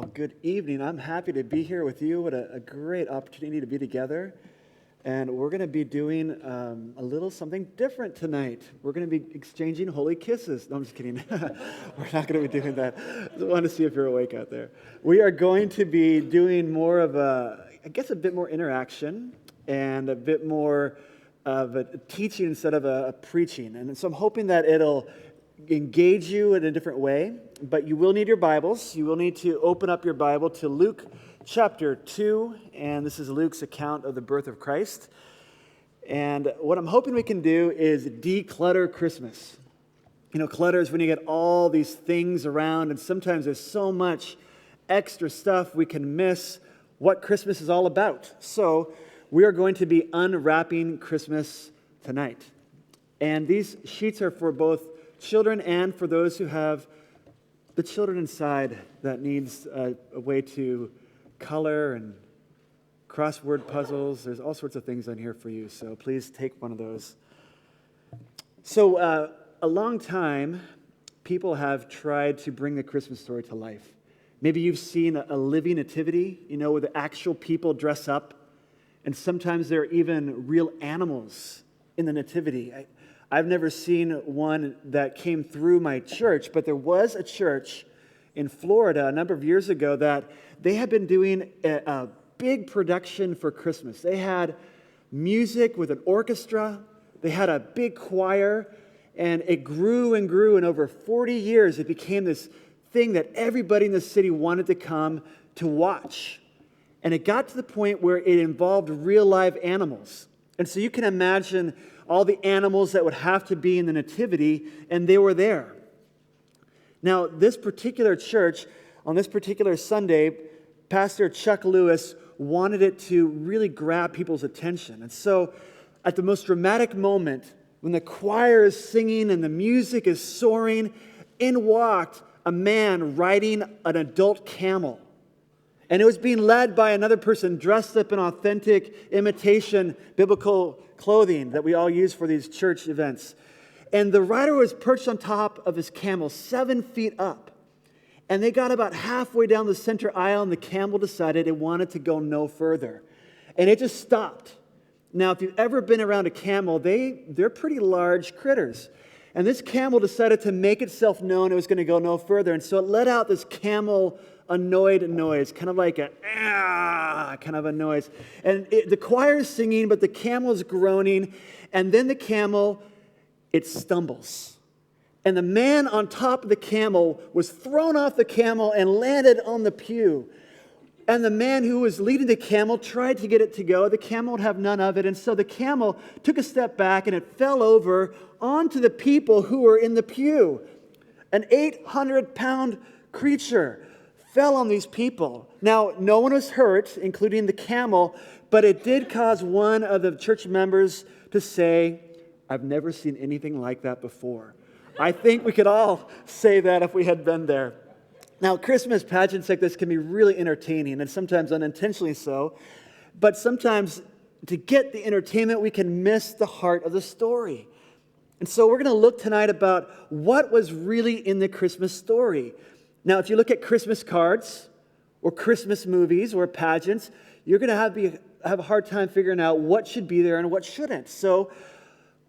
Well, good evening. I'm happy to be here with you. What a great opportunity to be together. And we're going to be doing a little something different tonight. We're going to be exchanging holy kisses. No, I'm just kidding. We're not going to be doing that. I want to see if you're awake out there. We are going to be doing more of a bit more interaction and a bit more of a teaching instead of a preaching. And so I'm hoping that it'll engage you in a different way. But you will need your Bibles. You will need to open up your Bible to Luke chapter 2, and this is Luke's account of the birth of Christ. And what I'm hoping we can do is declutter Christmas. You know, clutter is when you get all these things around, and sometimes there's so much extra stuff we can miss what Christmas is all about. So we are going to be unwrapping Christmas tonight. And these sheets are for both children and for those who have the children inside that needs a way to color and crossword puzzles. There's all sorts of things on here for you, so please take one of those. So a long time, people have tried to bring the Christmas story to life. Maybe you've seen a living nativity, you know, where the actual people dress up, and sometimes there are even real animals in the nativity. I've never seen one that came through my church, but there was a church in Florida a number of years ago that they had been doing a big production for Christmas. They had music with an orchestra. They had a big choir, and it grew and grew, and over 40 years it became this thing that everybody in the city wanted to come to watch. And it got to the point where it involved real live animals. And so you can imagine all the animals that would have to be in the nativity, and they were there. Now, this particular church, on this particular Sunday, Pastor Chuck Lewis wanted it to really grab people's attention. And so, at the most dramatic moment, when the choir is singing and the music is soaring, in walked a man riding an adult camel. And it was being led by another person dressed up in authentic imitation biblical clothing that we all use for these church events. And the rider was perched on top of his camel, 7 feet up. And they got about halfway down the center aisle, and the camel decided it wanted to go no further. And it just stopped. Now, if you've ever been around a camel, they're pretty large critters. And this camel decided to make itself known it was going to go no further. And so it let out this camel annoyed noise, kind of like a kind of a noise. And the choir is singing, but the camel is groaning. And then the camel, it stumbles. And the man on top of the camel was thrown off the camel and landed on the pew. And the man who was leading the camel tried to get it to go. The camel would have none of it. And so the camel took a step back and it fell over onto the people who were in the pew. An 800-pound creature fell on these people. Now, no one was hurt, including the camel, but it did cause one of the church members to say, "I've never seen anything like that before." I think we could all say that if we had been there. Now, Christmas pageants like this can be really entertaining, and sometimes unintentionally so, but sometimes to get the entertainment, we can miss the heart of the story. And so we're going to look tonight about what was really in the Christmas story. Now, if you look at Christmas cards or Christmas movies or pageants, you're going to have a hard time figuring out what should be there and what shouldn't. So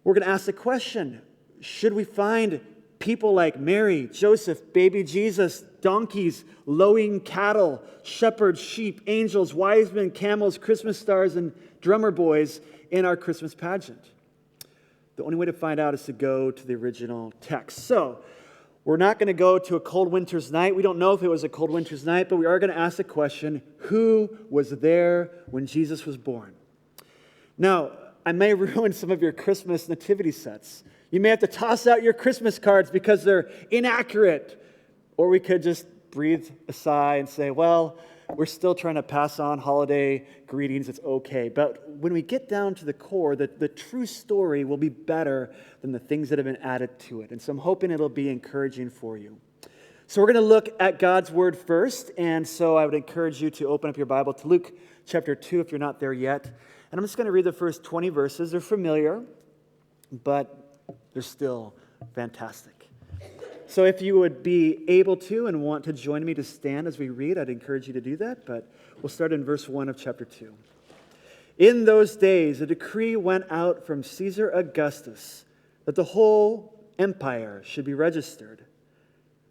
we're going to ask the question, should we find people like Mary, Joseph, baby Jesus, donkeys, lowing cattle, shepherds, sheep, angels, wise men, camels, Christmas stars, and drummer boys in our Christmas pageant? The only way to find out is to go to the original text. So we're not going to go to a cold winter's night. We don't know if it was a cold winter's night, but we are going to ask the question, who was there when Jesus was born? Now, I may ruin some of your Christmas nativity sets. You may have to toss out your Christmas cards because they're inaccurate. Or we could just breathe a sigh and say, well, we're still trying to pass on holiday greetings. It's okay. But when we get down to the core, the true story will be better than the things that have been added to it. And so I'm hoping it'll be encouraging for you. So we're going to look at God's Word first. And so I would encourage you to open up your Bible to Luke chapter 2 if you're not there yet. And I'm just going to read the first 20 verses. They're familiar, but they're still fantastic. So if you would be able to and want to join me to stand as we read, I'd encourage you to do that, but we'll start in verse 1 of chapter 2. In those days, a decree went out from Caesar Augustus that the whole empire should be registered.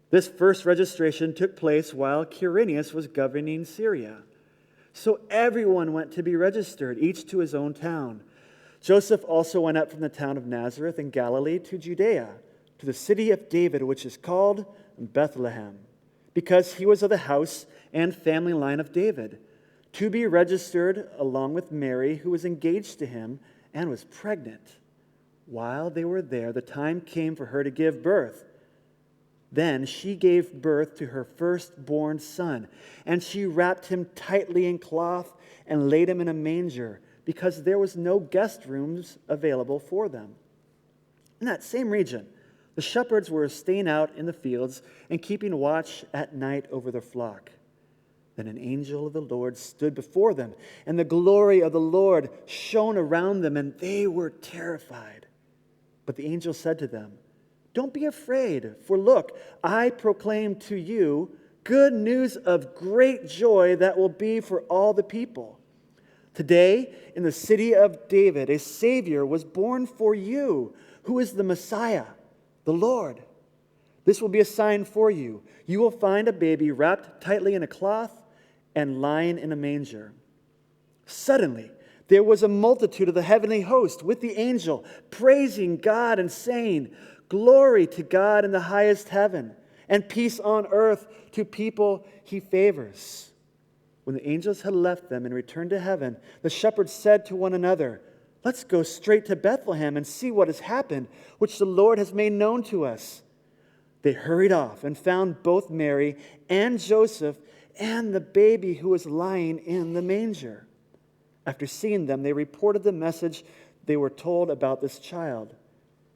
This first registration took place while Quirinius was governing Syria. So everyone went to be registered, each to his own town. Joseph also went up from the town of Nazareth in Galilee to Judea, to the city of David, which is called Bethlehem, because he was of the house and family line of David, to be registered along with Mary, who was engaged to him and was pregnant. While they were there, the time came for her to give birth. Then she gave birth to her firstborn son, and she wrapped him tightly in cloth and laid him in a manger, because there was no guest rooms available for them. In that same region, the shepherds were staying out in the fields and keeping watch at night over their flock. Then an angel of the Lord stood before them, and the glory of the Lord shone around them, and they were terrified. But the angel said to them, "Don't be afraid, for look, I proclaim to you good news of great joy that will be for all the people. Today, in the city of David, a Savior was born for you, who is the Messiah, the Lord. This will be a sign for you. You will find a baby wrapped tightly in a cloth and lying in a manger." Suddenly, there was a multitude of the heavenly host with the angel, praising God and saying, "Glory to God in the highest heaven, and peace on earth to people he favors." When the angels had left them and returned to heaven, the shepherds said to one another, "Let's go straight to Bethlehem and see what has happened, which the Lord has made known to us." They hurried off and found both Mary and Joseph and the baby who was lying in the manger. After seeing them, they reported the message they were told about this child.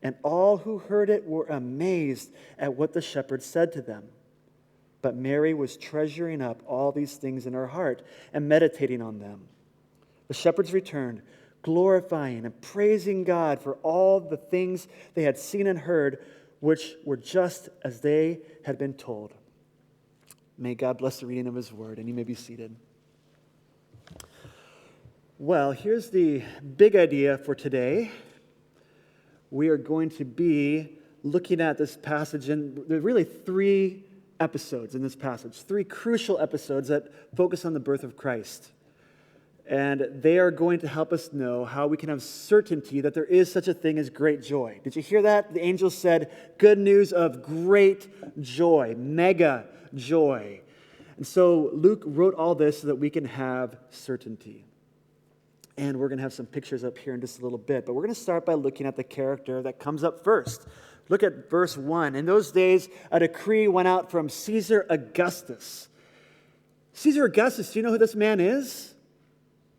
And all who heard it were amazed at what the shepherds said to them. But Mary was treasuring up all these things in her heart and meditating on them. The shepherds returned, glorifying and praising God for all the things they had seen and heard, which were just as they had been told. May God bless the reading of his word, and you may be seated. Well, here's the big idea for today. We are going to be looking at this passage, and there are really three episodes in this passage, three crucial episodes that focus on the birth of Christ. And they are going to help us know how we can have certainty that there is such a thing as great joy. Did you hear that? The angel said, good news of great joy, mega joy. And so Luke wrote all this so that we can have certainty. And we're going to have some pictures up here in just a little bit. But we're going to start by looking at the character that comes up first. Look at verse 1. In those days, a decree went out from Caesar Augustus. Caesar Augustus, do you know who this man is?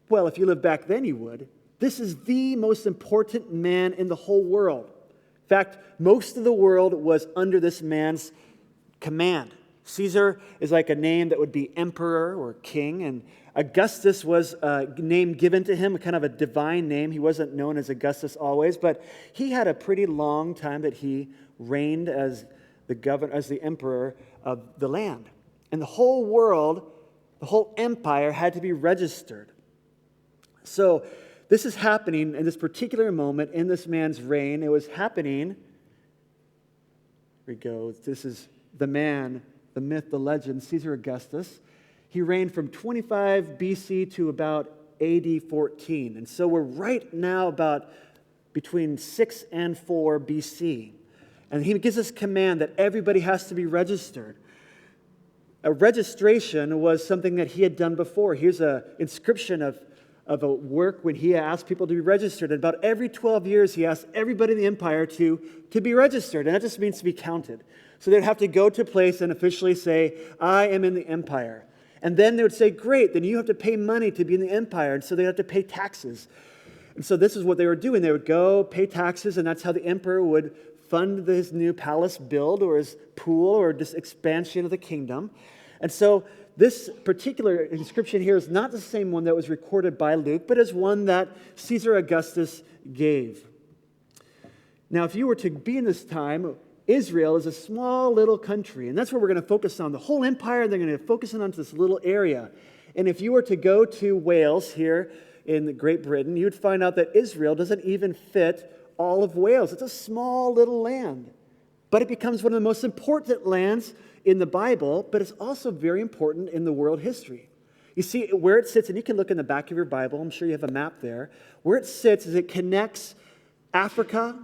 Well, if you lived back then, you would. This is the most important man in the whole world. In fact, most of the world was under this man's command. Caesar is like a name that would be emperor or king, and Augustus was a name given to him, kind of a divine name. He wasn't known as Augustus always, but he had a pretty long time that he reigned as the governor, as the emperor of the land. And the whole world, the whole empire had to be registered. So this is happening in this particular moment in this man's reign. It was happening. Here we go. This is the man, the myth, the legend, Caesar Augustus. He reigned from 25 BC to about AD 14. And so we're right now about between 6 and 4 BC. And he gives us command that everybody has to be registered. A registration was something that he had done before. Here's an inscription of a work when he asked people to be registered. And about every 12 years, he asked everybody in the empire to be registered. And that just means to be counted. So they'd have to go to a place and officially say, I am in the empire. And then they would say, great, then you have to pay money to be in the empire. And so they have to pay taxes. And so this is what they were doing. They would go pay taxes, and that's how the emperor would fund his new palace build or his pool or this expansion of the kingdom. And so this particular inscription here is not the same one that was recorded by Luke, but is one that Caesar Augustus gave. Now, if you were to be in this time, Israel is a small little country, and that's where we're going to focus on. The whole empire, they're going to focus in on this little area. And if you were to go to Wales here in Great Britain, you'd find out that Israel doesn't even fit all of Wales. It's a small little land. But it becomes one of the most important lands in the Bible, but it's also very important in the world history. You see, where it sits, and you can look in the back of your Bible, I'm sure you have a map there. Where it sits is it connects Africa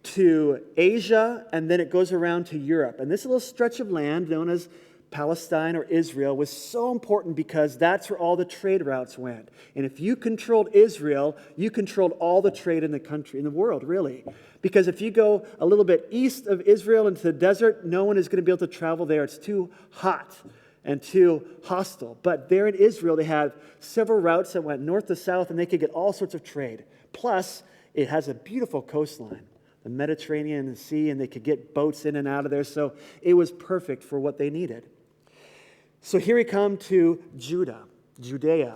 to Asia, and then it goes around to Europe. And this little stretch of land known as Palestine or Israel was so important because that's where all the trade routes went. And if you controlled Israel, you controlled all the trade in the country, in the world, really. Because if you go a little bit east of Israel into the desert, no one is going to be able to travel there. It's too hot and too hostile. But there in Israel, they had several routes that went north to south, and they could get all sorts of trade. Plus, it has a beautiful coastline, the Mediterranean Sea, and they could get boats in and out of there. So it was perfect for what they needed. So here we come to Judea,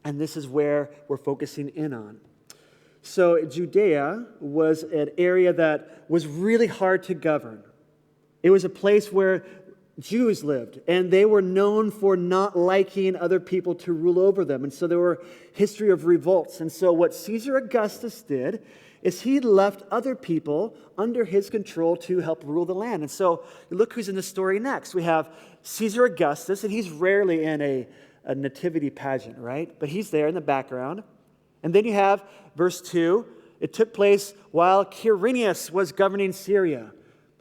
and this is where we're focusing in on. So Judea was an area that was really hard to govern. It was a place where Jews lived, and they were known for not liking other people to rule over them. And so there were history of revolts. And so what Caesar Augustus did is he left other people under his control to help rule the land. And so look who's in the story next. We have Caesar Augustus, and he's rarely in a nativity pageant, right? But he's there in the background. And then you have verse 2. It took place while Quirinius was governing Syria.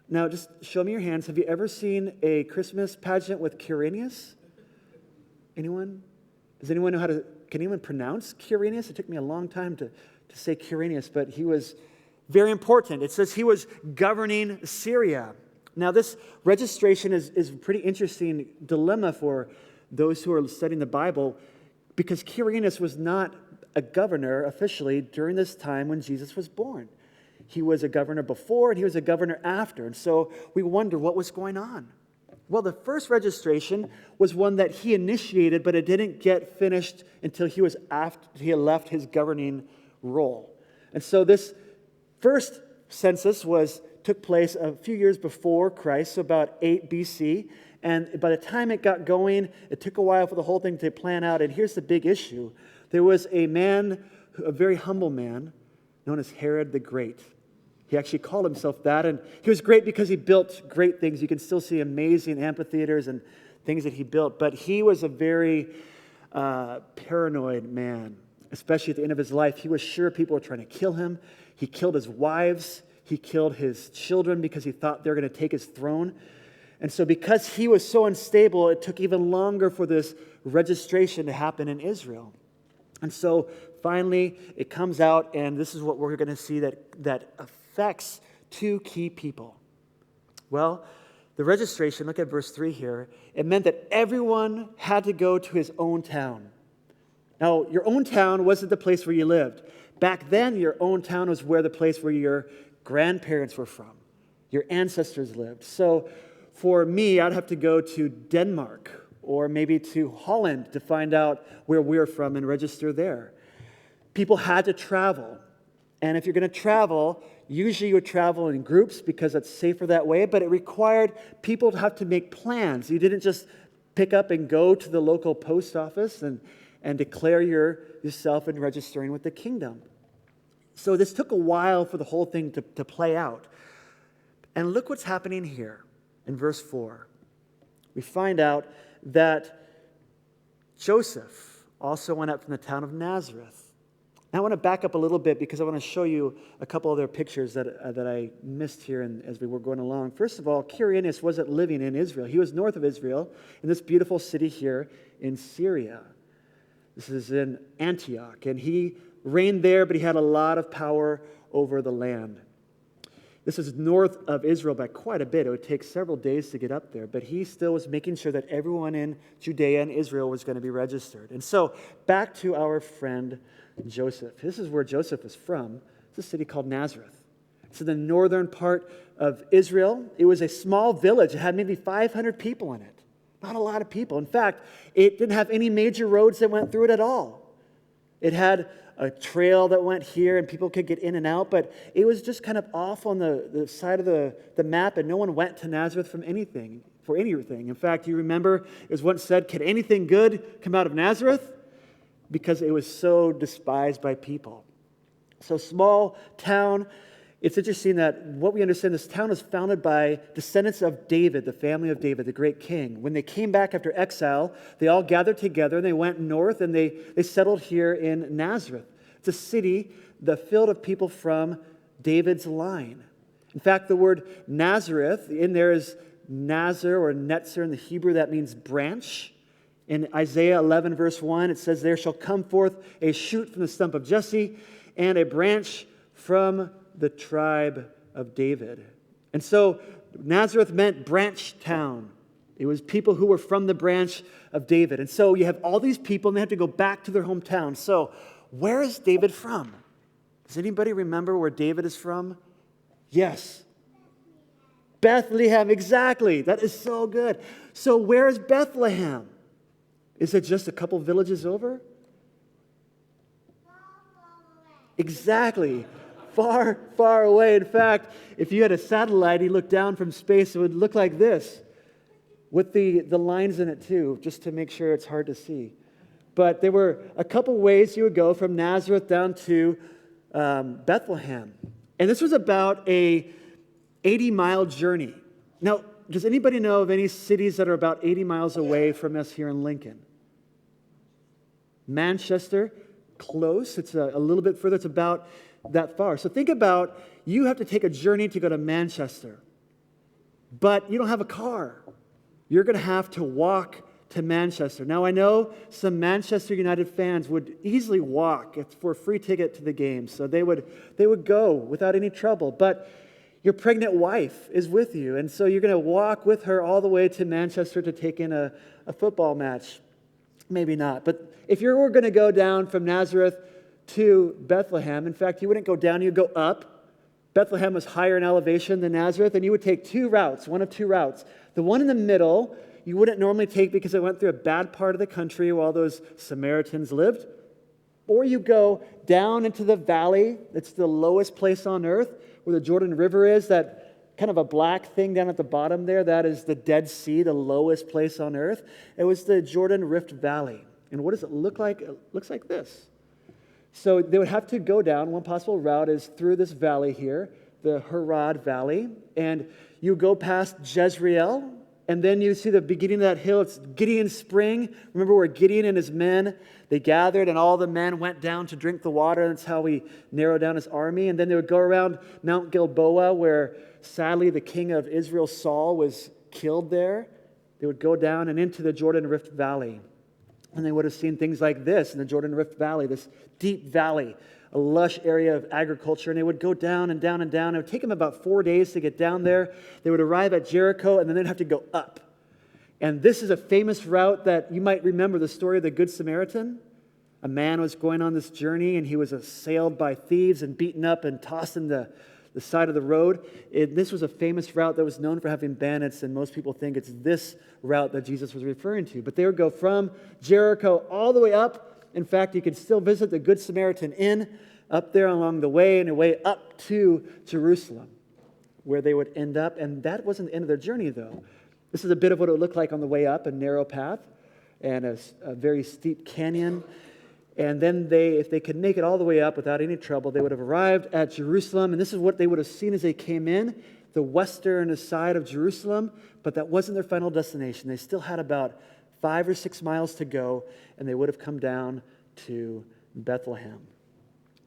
Now, just show me your hands. Have you ever seen a Christmas pageant with Quirinius? Anyone? Does anyone know can anyone pronounce Quirinius? It took me a long time to say Quirinius, but he was very important. It says he was governing Syria. Now, this registration is a pretty interesting dilemma for those who are studying the Bible, because Quirinius was not a governor officially during this time when Jesus was born. He was a governor before, and he was a governor after. And so we wonder what was going on. Well, the first registration was one that he initiated, but it didn't get finished until he had left his governing role. And so this first census took place a few years before Christ, so about 8 BC. And by the time it got going, it took a while for the whole thing to plan out. And here's the big issue. There was a man, a very humble man, known as Herod the Great. He actually called himself that, and he was great because he built great things. You can still see amazing amphitheaters and things that he built, but he was a very paranoid man, especially at the end of his life. He was sure people were trying to kill him. He killed his wives. He killed his children because he thought they were going to take his throne. And so because he was so unstable, it took even longer for this registration to happen in Israel. And so finally, it comes out, and this is what we're going to see that affects two key people. Well, the registration, look at verse 3 here, it meant that everyone had to go to his own town. Now, your own town wasn't the place where you lived. Back then, your own town was the place where your grandparents were from, your ancestors lived. So for me, I'd have to go to Denmark or maybe to Holland to find out where we're from and register there. People had to travel. And if you're going to travel, usually you would travel in groups because it's safer that way, but it required people to have to make plans. You didn't just pick up and go to the local post office and declare yourself and registering with the kingdom. So this took a while for the whole thing to play out. And look what's happening here in verse 4. We find out that Joseph also went up from the town of Nazareth. Now I want to back up a little bit because I want to show you a couple other pictures that I missed here as we were going along. First of all, Quirinius wasn't living in Israel. He was north of Israel in this beautiful city here in Syria. This is in Antioch, and he reigned there, but he had a lot of power over the land. This is north of Israel by quite a bit. It would take several days to get up there, but he still was making sure that everyone in Judea and Israel was going to be registered. And so back to our friend Joseph. This is where Joseph is from. It's a city called Nazareth. It's in the northern part of Israel. It was a small village. It had maybe 500 people in it. Not a lot of people. In fact, it didn't have any major roads that went through it at all. It had a trail that went here and people could get in and out, but it was just kind of off on the side of the map, and no one went to Nazareth for anything. In fact, you remember it was once said, "Can anything good come out of Nazareth?" Because it was so despised by people. So small town. It's interesting that what we understand, this town was founded by descendants of David, the family of David, the great king. When they came back after exile, they all gathered together and they went north and they settled here in Nazareth. It's a city filled of people from David's line. In fact, the word Nazareth in there is Nazar or Netzer in the Hebrew. That means branch. In Isaiah 11, verse 1, it says, "There shall come forth a shoot from the stump of Jesse, and a branch from the tribe of David." And so Nazareth meant branch town. It was people who were from the branch of David. And so you have all these people, and they have to go back to their hometown. So where is David from? Does anybody remember where David is from? Yes. Bethlehem, exactly. That is so good. So where is Bethlehem? Is it just a couple villages over? Exactly. Far, far away. In fact, if you had a satellite, you look down from space, it would look like this, with the lines in it too, just to make sure it's hard to see. But there were a couple ways you would go from Nazareth down to Bethlehem. And this was about a 80-mile journey. Now, does anybody know of any cities that are about 80 miles away from us here in Lincoln? Manchester, close. It's a little bit further. It's about that far. So think about, you have to take a journey to go to Manchester, but you don't have a car. You're going to have to walk to Manchester. Now, I know some Manchester United fans would easily walk for a free ticket to the game, so they would go without any trouble. But your pregnant wife is with you, and so you're going to walk with her all the way to Manchester to take in a football match. Maybe not. But if you were going to go down from Nazareth to Bethlehem, in fact, you wouldn't go down, you'd go up. Bethlehem was higher in elevation than Nazareth, and you would take two routes, one of two routes. The one in the middle, you wouldn't normally take because it went through a bad part of the country where all those Samaritans lived. Or you go down into the valley. It's the lowest place on earth where the Jordan River is, that kind of a black thing down at the bottom there. That is the Dead Sea, the lowest place on earth. It was the Jordan Rift Valley. And what does it look like? It looks like this. So they would have to go down. One possible route is through this valley here, the Harad Valley. And you go past Jezreel, and then you see the beginning of that hill. It's Gideon Spring. Remember where Gideon and his men, they gathered, and all the men went down to drink the water. That's how we narrowed down his army. And then they would go around Mount Gilboa, where sadly the king of Israel, Saul, was killed there. They would go down and into the Jordan Rift Valley. And they would have seen things like this in the Jordan Rift Valley, this deep valley, a lush area of agriculture. And they would go down and down and down. It would take them about 4 days to get down there. They would arrive at Jericho, and then they'd have to go up. And this is a famous route that you might remember, the story of the Good Samaritan. A man was going on this journey, and he was assailed by thieves and beaten up and tossed in the side of the road. This was a famous route that was known for having bandits, and most people think it's this route that Jesus was referring to. But they would go from Jericho all the way up. In fact, you can still visit the Good Samaritan Inn up there along the way, and a way up to Jerusalem, where they would end up. And that wasn't the end of their journey, though. This is a bit of what it would look like on the way up, a narrow path and a very steep canyon. And then if they could make it all the way up without any trouble, they would have arrived at Jerusalem. And this is what they would have seen as they came in, the western side of Jerusalem. But that wasn't their final destination. They still had about 5 or 6 miles to go, and they would have come down to Bethlehem.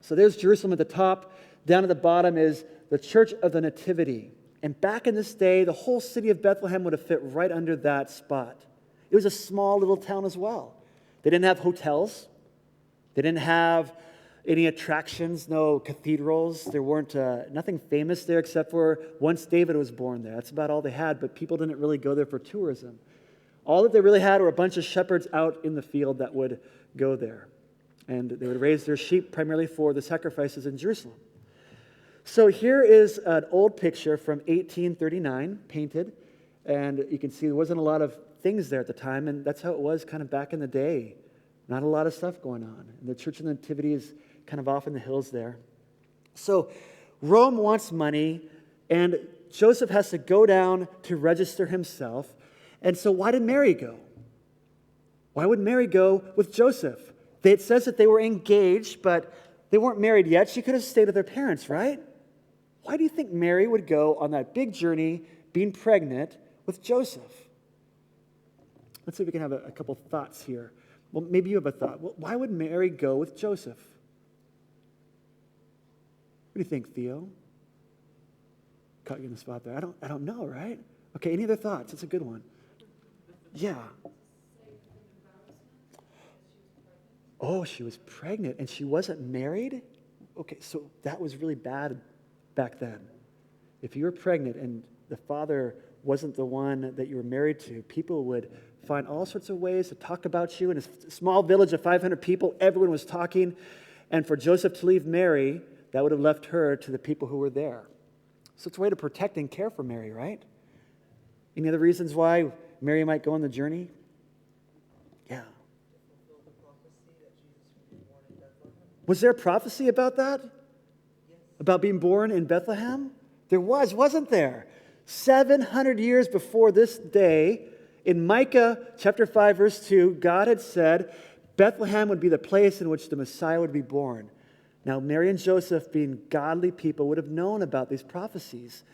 So there's Jerusalem at the top. Down at the bottom is the Church of the Nativity. And back in this day, the whole city of Bethlehem would have fit right under that spot. It was a small little town as well. They didn't have hotels. They didn't have any attractions, no cathedrals. There weren't nothing famous there except for once David was born there. That's about all they had, but people didn't really go there for tourism. All that they really had were a bunch of shepherds out in the field that would go there. And they would raise their sheep primarily for the sacrifices in Jerusalem. So here is an old picture from 1839, painted. And you can see there wasn't a lot of things there at the time, and that's how it was kind of back in the day. Not a lot of stuff going on. And the Church of the Nativity is kind of off in the hills there. So Rome wants money, and Joseph has to go down to register himself. And so why did Mary go? Why would Mary go with Joseph? It says that they were engaged, but they weren't married yet. She could have stayed with her parents, right? Why do you think Mary would go on that big journey, being pregnant, with Joseph? Let's see if we can have a couple thoughts here. Well, maybe you have a thought. Well, why would Mary go with Joseph? What do you think, Theo? Caught you in the spot there. I don't know, right? Okay, any other thoughts? It's a good one. Yeah. Oh, she was pregnant and she wasn't married? Okay, so that was really bad back then. If you were pregnant and the father wasn't the one that you were married to, people would find all sorts of ways to talk about you. In a small village of 500 people, everyone was talking. And for Joseph to leave Mary, that would have left her to the people who were there. So it's a way to protect and care for Mary, right? Any other reasons why Mary might go on the journey? Yeah. Was there a prophecy about that? About being born in Bethlehem? There was, wasn't there? 700 years before this day, in Micah chapter 5, verse 2, God had said Bethlehem would be the place in which the Messiah would be born. Now, Mary and Joseph, being godly people, would have known about these prophecies.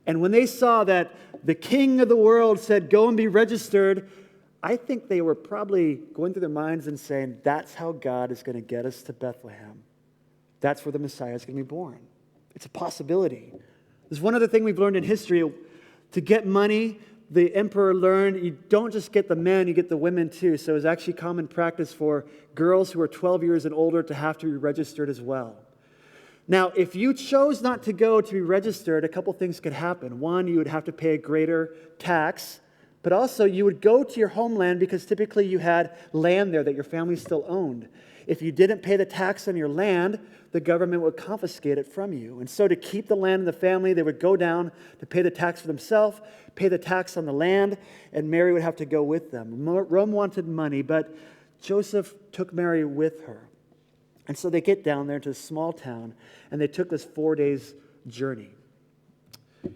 And when they saw that the king of the world said, go and be registered, I think they were probably going through their minds and saying, that's how God is going to get us to Bethlehem. That's where the Messiah is going to be born. It's a possibility. There's one other thing we've learned in history. To get money, the emperor learned you don't just get the men, you get the women too. So it was actually common practice for girls who were 12 years and older to have to be registered as well. Now, if you chose not to go to be registered, a couple things could happen. One, you would have to pay a greater tax, but also you would go to your homeland because typically you had land there that your family still owned. If you didn't pay the tax on your land, the government would confiscate it from you. And so to keep the land in the family, they would go down to pay the tax for themselves, pay the tax on the land, and Mary would have to go with them. Rome wanted money, but Joseph took Mary with her. And so they get down there to a small town, and they took this 4 days journey.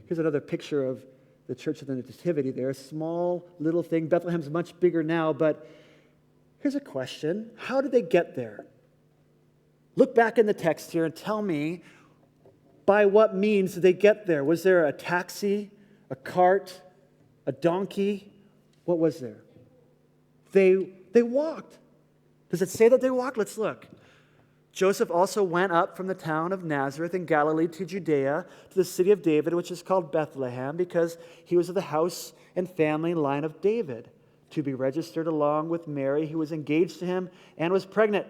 Here's another picture of the Church of the Nativity there. A small little thing. Bethlehem's much bigger now, but here's a question. How did they get there? Look back in the text here and tell me, by what means did they get there? Was there a taxi, a cart, a donkey? What was there? They walked. Does it say that they walked? Let's look. Joseph also went up from the town of Nazareth in Galilee to Judea, to the city of David, which is called Bethlehem, because he was of the house and family line of David, to be registered along with Mary, who was engaged to him and was pregnant.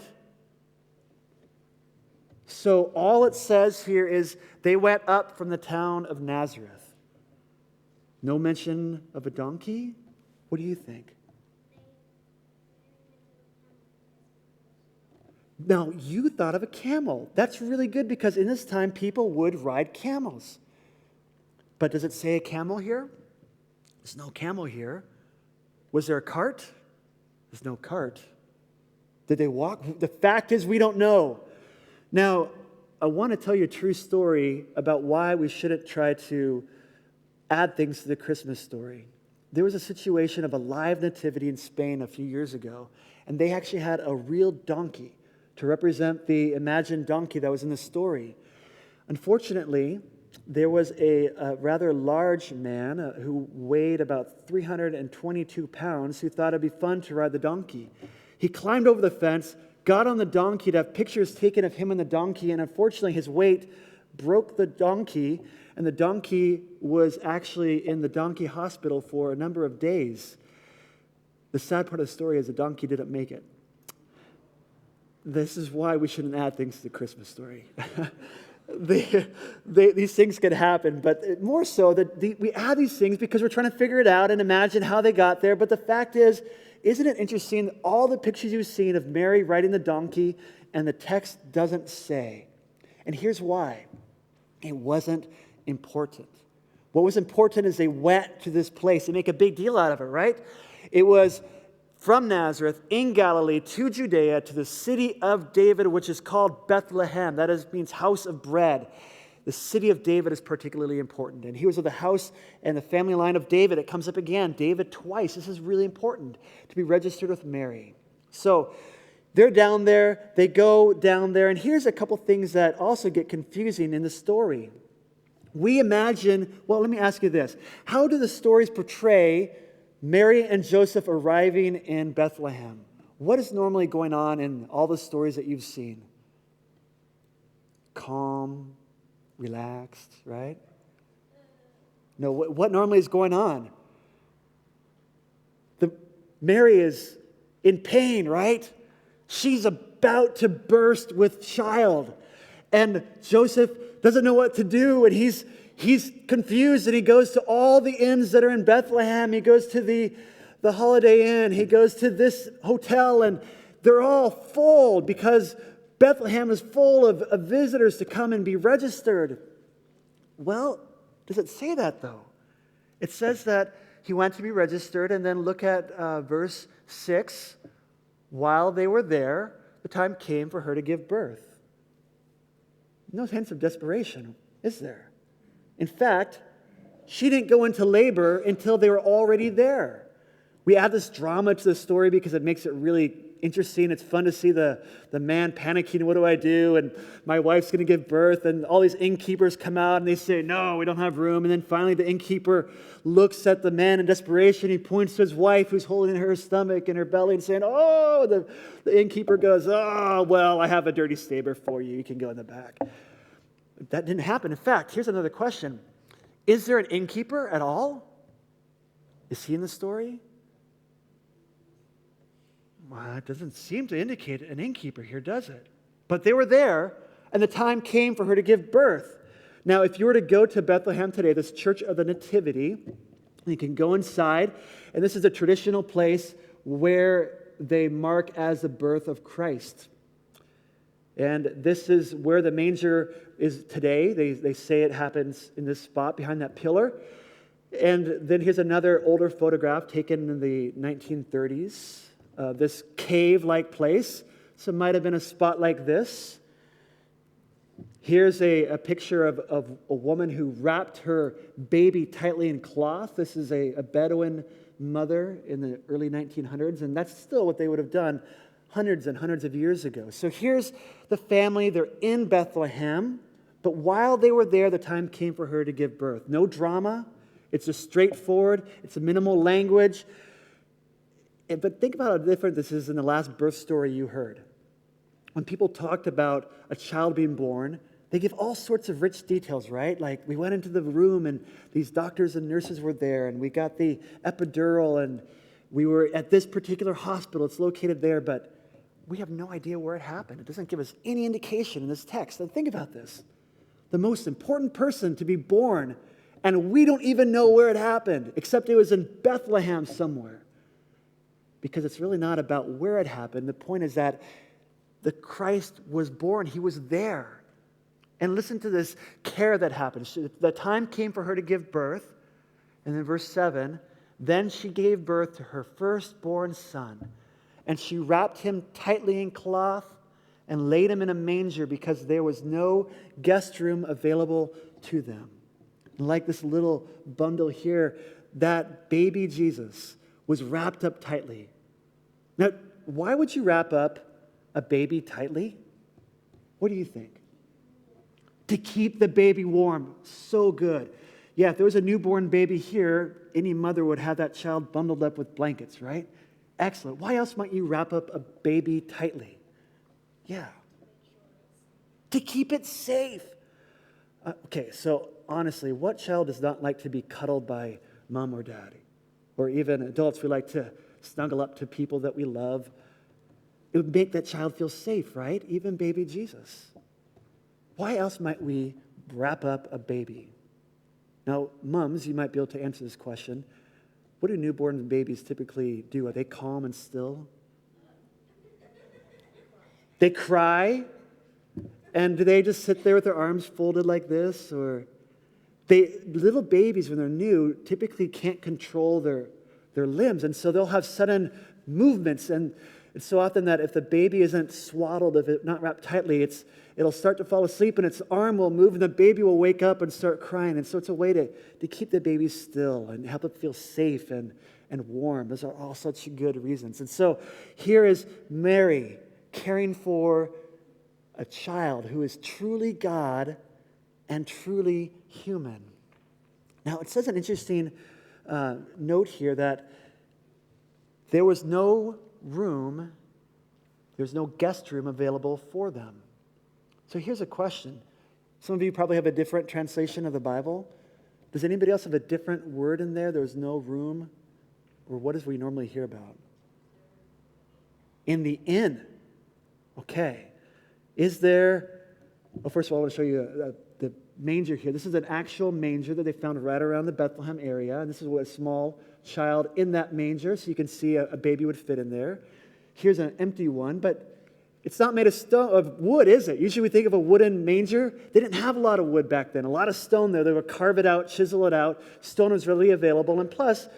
So all it says here is they went up from the town of Nazareth. No mention of a donkey? What do you think? Now, you thought of a camel. That's really good because in this time, people would ride camels. But does it say a camel here? There's no camel here. Was there a cart? There's no cart. Did they walk? The fact is, we don't know. Now, I want to tell you a true story about why we shouldn't try to add things to the Christmas story. There was a situation of a live nativity in Spain a few years ago, and they actually had a real donkey to represent the imagined donkey that was in the story. Unfortunately, there was a rather large man who weighed about 322 pounds who thought it'd be fun to ride the donkey. He climbed over the fence, got on the donkey to have pictures taken of him and the donkey, and unfortunately his weight broke the donkey, and the donkey was actually in the donkey hospital for a number of days. The sad part of the story is the donkey didn't make it. This is why we shouldn't add things to the Christmas story. These things could happen, but more so that we add these things because we're trying to figure it out and imagine how they got there. But the fact is, isn't it interesting, all the pictures you've seen of Mary riding the donkey, and the text doesn't say. And here's why. It wasn't important. What was important is they went to this place. They make a big deal out of it, right? It was from Nazareth in Galilee to Judea to the city of David, which is called Bethlehem. That means house of bread. The city of David is particularly important. And he was of the house and the family line of David. It comes up again, David twice. This is really important to be registered with Mary. So they're down there. They go down there. And here's a couple things that also get confusing in the story. We imagine, well, let me ask you this. How do the stories portray Mary and Joseph arriving in Bethlehem? What is normally going on in all the stories that you've seen? Calm, relaxed, right? No, what normally is going on? Mary is in pain, right? She's about to burst with child. And Joseph doesn't know what to do, and he's confused, and he goes to all the inns that are in Bethlehem. He goes to the Holiday Inn. He goes to this hotel, and they're all full because Bethlehem is full of visitors to come and be registered. Well, does it say that, though? It says that he went to be registered, and then look at verse 6. While they were there, the time came for her to give birth. No hints of desperation, is there? In fact, she didn't go into labor until they were already there. We add this drama to the story because it makes it really interesting. It's fun to see the man panicking, what do I do? And my wife's going to give birth. And all these innkeepers come out and they say, no, we don't have room. And then finally the innkeeper looks at the man in desperation. He points to his wife who's holding her stomach and her belly and saying, oh, the innkeeper goes, oh, well, I have a dirty stable for you. You can go in the back. That didn't happen. In fact, here's another question. Is there an innkeeper at all? Is he in the story? Well, it doesn't seem to indicate an innkeeper here, does it? But they were there, and the time came for her to give birth. Now, if you were to go to Bethlehem today, this Church of the Nativity, you can go inside, and this is a traditional place where they mark as the birth of Christ. And this is where the manger is today. They say it happens in this spot behind that pillar. And then here's another older photograph taken in the 1930s. This cave-like place. So it might have been a spot like this. Here's a picture of a woman who wrapped her baby tightly in cloth. This is a Bedouin mother in the early 1900s, and that's still what they would have done hundreds and hundreds of years ago. So here's the family. They're in Bethlehem, but while they were there, the time came for her to give birth. No drama. It's just straightforward. It's a minimal language. But think about how different this is in the last birth story you heard. When people talked about a child being born, they give all sorts of rich details, right? Like, we went into the room and these doctors and nurses were there, and we got the epidural, and we were at this particular hospital. It's located there, but we have no idea where it happened. It doesn't give us any indication in this text. And think about this. The most important person to be born, and we don't even know where it happened, except it was in Bethlehem somewhere. Because it's really not about where it happened. The point is that the Christ was born. He was there. And listen to this care that happened. The time came for her to give birth. And then verse 7, then she gave birth to her firstborn son. And she wrapped him tightly in cloth and laid him in a manger because there was no guest room available to them. And like this little bundle here, that baby Jesus was wrapped up tightly. Now, why would you wrap up a baby tightly? What do you think? To keep the baby warm. So good. Yeah, if there was a newborn baby here, any mother would have that child bundled up with blankets, right? Excellent. Why else might you wrap up a baby tightly? Yeah. To keep it safe. Okay, so honestly, what child does not like to be cuddled by mom or dad? Or even adults, we like to snuggle up to people that we love. It would make that child feel safe, right? Even baby Jesus. Why else might we wrap up a baby? Now, moms, you might be able to answer this question. What do newborn babies typically do? Are they calm and still? They cry? And do they just sit there with their arms folded like this? Or little babies, when they're new, typically can't control their limbs. And so they'll have sudden movements. And it's so often that if the baby isn't swaddled, if it's not wrapped tightly, it'll start to fall asleep and its arm will move and the baby will wake up and start crying. And so it's a way to keep the baby still and help it feel safe and warm. Those are all such good reasons. And so here is Mary caring for a child who is truly God and truly human. Now, it says an interesting note here that there was no room, there's no guest room available for them. So here's a question. Some of you probably have a different translation of the Bible. Does anybody else have a different word in there? There was no room, or what is we normally hear about? In the inn. Okay. Is there, well, first of all, I want to show you the manger here. This is an actual manger that they found right around the Bethlehem area. And this is what a small child in that manger, so you can see a baby would fit in there. Here's an empty one, but it's not made of wood, is it? Usually we think of a wooden manger. They didn't have a lot of wood back then. A lot of stone there. They would carve it out, chisel it out. Stone was readily available. And plus,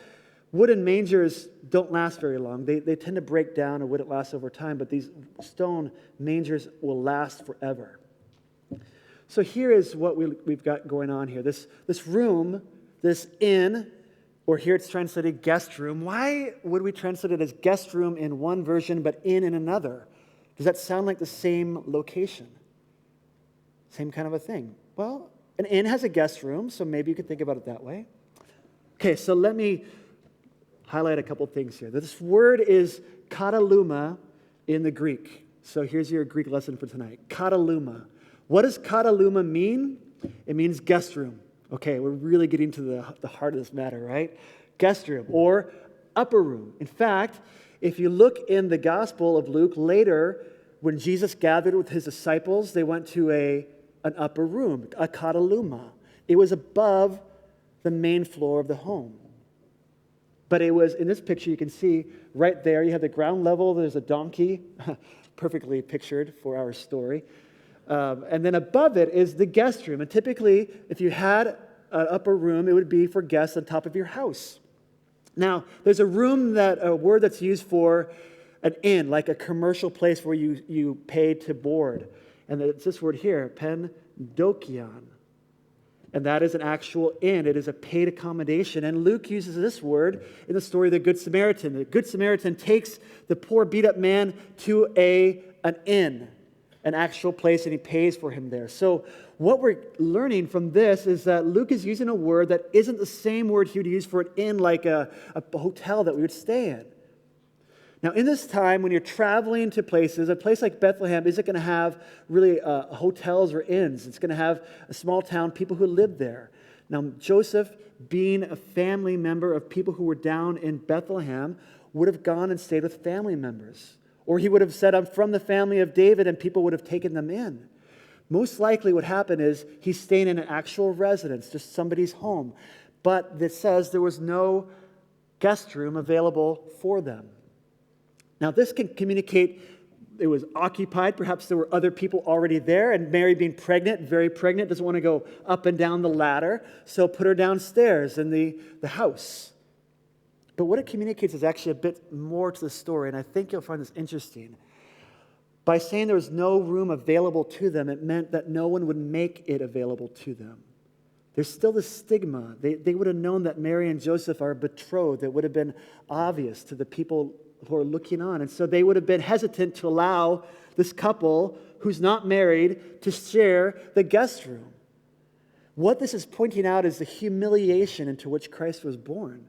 wooden mangers don't last very long. They tend to break down and wouldn't last over time, but these stone mangers will last forever. So here is what we've got going on here. This room, this inn, or here it's translated guest room. Why would we translate it as guest room in one version but inn in another? Does that sound like the same location? Same kind of a thing? Well, an inn has a guest room, so maybe you could think about it that way. Okay, so let me highlight a couple things here. This word is Kataluma in the Greek. So here's your Greek lesson for tonight. Kataluma. What does Kataluma mean? It means guest room. Okay, we're really getting to the heart of this matter, right? Guest room or upper room. In fact, if you look in the Gospel of Luke later, when Jesus gathered with his disciples, they went to an upper room, a Kataluma. It was above the main floor of the home. But it was, in this picture, you can see right there, you have the ground level, there's a donkey, perfectly pictured for our story. And then above it is the guest room. And typically, if you had an upper room, it would be for guests on top of your house. Now, there's a word that's used for an inn, like a commercial place where you pay to board. And it's this word here, pendokion. And that is an actual inn. It is a paid accommodation. And Luke uses this word in the story of the Good Samaritan. The Good Samaritan takes the poor beat-up man to an inn, an actual place, and he pays for him there. So what we're learning from this is that Luke is using a word that isn't the same word he would use for an inn, like a hotel that we would stay in. Now, in this time, when you're traveling to places, a place like Bethlehem isn't going to have really hotels or inns. It's going to have a small town, people who live there. Now, Joseph, being a family member of people who were down in Bethlehem, would have gone and stayed with family members. Or he would have said, I'm from the family of David, and people would have taken them in. Most likely what happened is he's staying in an actual residence, just somebody's home. But it says there was no guest room available for them. Now, this can communicate it was occupied. Perhaps there were other people already there, and Mary, being pregnant, very pregnant, doesn't want to go up and down the ladder, so put her downstairs in the house. But what it communicates is actually a bit more to the story, and I think you'll find this interesting. By saying there was no room available to them, it meant that no one would make it available to them. There's still the stigma. They would have known that Mary and Joseph are betrothed. It would have been obvious to the people who are looking on. And so they would have been hesitant to allow this couple who's not married to share the guest room. What this is pointing out is the humiliation into which Christ was born.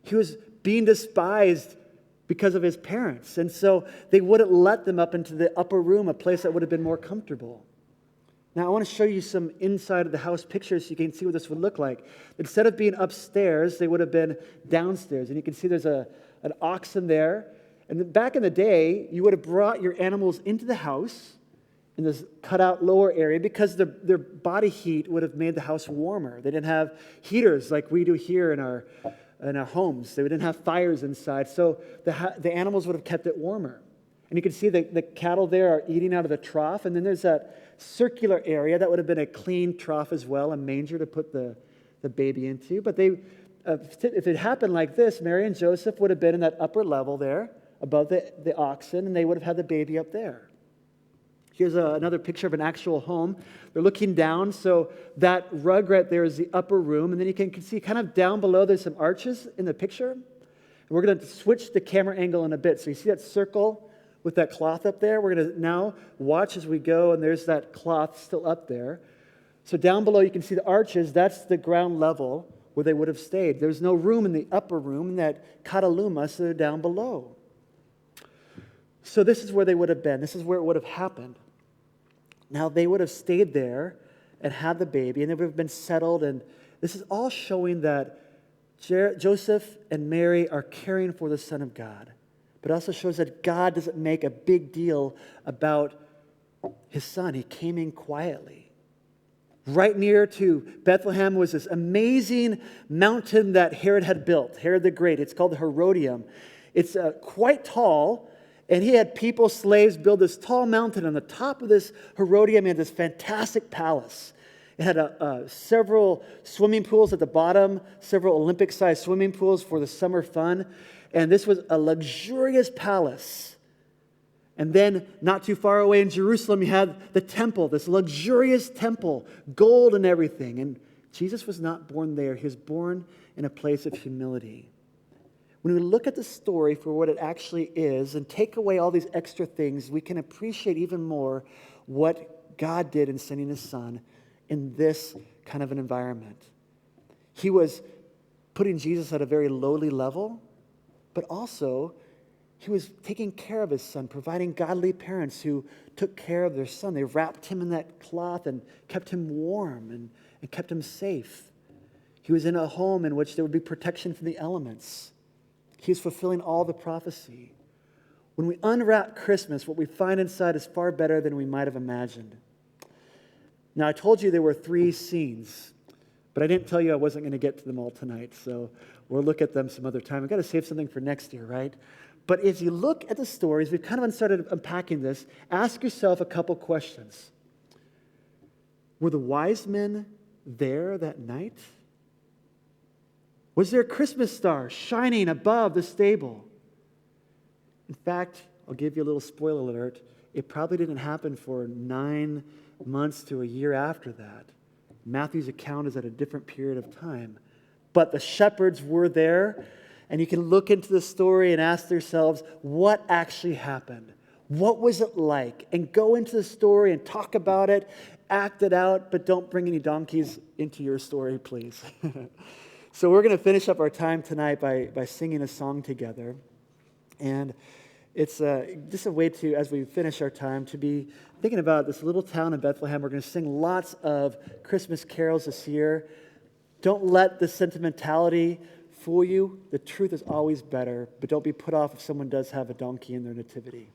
He was being despised because of his parents. And so they wouldn't let them up into the upper room, a place that would have been more comfortable. Now, I want to show you some inside of the house pictures so you can see what this would look like. Instead of being upstairs, they would have been downstairs. And you can see there's an oxen there. And back in the day, you would have brought your animals into the house in this cut-out lower area because their body heat would have made the house warmer. They didn't have heaters like we do here in our homes. They didn't have fires inside, so the animals would have kept it warmer. And you can see the cattle there are eating out of the trough, and then there's that circular area that would have been a clean trough as well, a manger to put the baby into. But if it happened like this, Mary and Joseph would have been in that upper level there, above the oxen, and they would have had the baby up there. Here's another picture of an actual home. They're looking down, so that rug right there is the upper room, and then you can see kind of down below there's some arches in the picture. And we're going to switch the camera angle in a bit. So you see that circle with that cloth up there? We're going to now watch as we go, and there's that cloth still up there. So down below you can see the arches. That's the ground level where they would have stayed. There's no room in the upper room in that Kataluma, so they're down below. So this is where they would have been. This is where it would have happened. Now, they would have stayed there and had the baby, and they would have been settled. And this is all showing that Joseph and Mary are caring for the Son of God. But it also shows that God doesn't make a big deal about his son. He came in quietly. Right near to Bethlehem was this amazing mountain that Herod had built, Herod the Great. It's called the Herodium. It's quite tall. And he had people, slaves, build this tall mountain. On the top of this Herodium, he had this fantastic palace. It had several swimming pools at the bottom, several Olympic-sized swimming pools for the summer fun. And this was a luxurious palace. And then, not too far away in Jerusalem, you had the temple, this luxurious temple, gold and everything. And Jesus was not born there. He was born in a place of humility. When we look at the story for what it actually is and take away all these extra things, we can appreciate even more what God did in sending his son in this kind of an environment. He was putting Jesus at a very lowly level, but also he was taking care of his son, providing godly parents who took care of their son. They wrapped him in that cloth and kept him warm and kept him safe. He was in a home in which there would be protection from the elements. He is fulfilling all the prophecy. When we unwrap Christmas, what we find inside is far better than we might have imagined. Now, I told you there were 3 scenes, but I didn't tell you I wasn't going to get to them all tonight, so we'll look at them some other time. We've got to save something for next year, right? But as you look at the stories, we've kind of started unpacking this. Ask yourself a couple questions. Were the wise men there that night? Was there a Christmas star shining above the stable? In fact, I'll give you a little spoiler alert. It probably didn't happen for 9 months to a year after that. Matthew's account is at a different period of time. But the shepherds were there, and you can look into the story and ask yourselves, what actually happened? What was it like? And go into the story and talk about it, act it out, but don't bring any donkeys into your story, please. So we're going to finish up our time tonight by singing a song together. And it's just a way to, as we finish our time, to be thinking about this little town in Bethlehem. We're going to sing lots of Christmas carols this year. Don't let the sentimentality fool you. The truth is always better, but don't be put off if someone does have a donkey in their nativity.